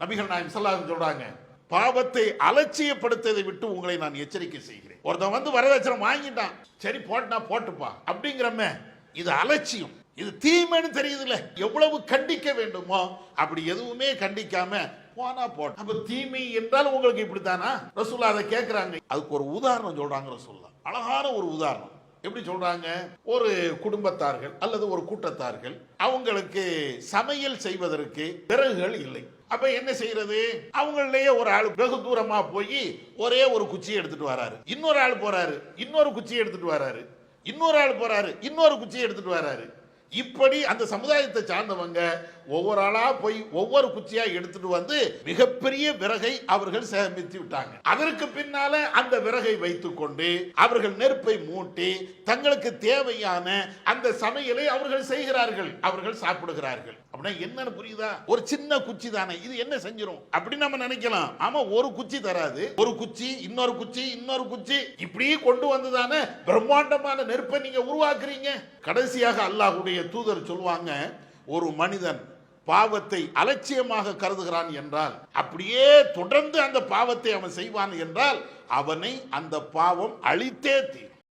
நபிகள் நாயகம் ஸல்லல்லாஹு அலைஹி சொல்றாங்க, பாவத்தை அலட்சியப்படுத்ததை விட்டு உங்களை நான் எச்சரிக்கை செய்கிறேன். ஒருத்தன் வந்து வரதட்சணை வாங்கிட்டான், சரி போட்டா போட்டுப்பா அப்படிங்கிறமே, இது அலட்சியம், இது தீமைன்னு தெரியுதுல்ல, எவ்வளவு கண்டிக்க வேண்டுமோ அப்படி எதுவுமே கண்டிக்காம போனா போட்ட. அப்ப தீமை என்றால் உங்களுக்கு இப்படித்தானா? ரசூலுல்லாஹ் அதை கேட்கிறாங்க. அதுக்கு ஒரு உதாரணம் சொல்றாங்க ரசூலுல்லாஹ், அழகான ஒரு உதாரணம். எப்படி சொல்றாங்க? ஒரு குடும்பத்தார்கள் அல்லது ஒரு கூட்டத்தார்கள், அவங்களுக்கு சமையல் செய்வதற்கு விறகுகள் இல்லை. அப்ப என்ன செய்யறது? அவங்களிலேயே ஒரு ஆள் வெகு தூரமா போய் ஒரே ஒரு குச்சியை எடுத்துட்டு வராரு, இன்னொரு ஆள் போறாரு இன்னொரு குச்சியை எடுத்துட்டு வராரு, இன்னொரு ஆள் போறாரு இன்னொரு குச்சியை எடுத்துட்டு வராரு. இப்படி அந்த சமுதாயத்தை சார்ந்தவங்க ஒவ்வொரு ஆளா போய் ஒவ்வொரு குச்சியா எடுத்துட்டு வந்து மிகப்பெரிய விறகை அவர்கள் சேமித்து விட்டாங்க. அதற்கு பின்னால அந்த விறகை வைத்துக் கொண்டு அவர்கள் நெருப்பை மூட்டி தங்களுக்கு தேவையான அந்த சமையலை அவர்கள் செய்கிறார்கள், அவர்கள் சாப்பிடுகிறார்கள். அப்படின்னா என்னன்னு புரியுதா? ஒரு சின்ன குச்சி தானே, இது என்ன செஞ்சிரும் அப்படி நம்ம நினைக்கலாம். ஆமா, ஒரு குச்சி தராது, ஒரு குச்சி இன்னொரு குச்சி இன்னொரு குச்சி இப்படி கொண்டு வந்துதானே பிரம்மாண்டமான நெருப்பை நீங்க உருவாக்குறீங்க. கடைசியாக அல்லாஹ்வுடைய தூதர் சொல்லுவாங்க, ஒரு மனிதன் பாவத்தை அலட்சியமாக கருதுகிறான் என்றால், அப்படியே தொடர்ந்து அந்த பாவத்தை அவன் செய்வான் என்றால் அவனை அந்த பாவம் அழித்தே தீரும்.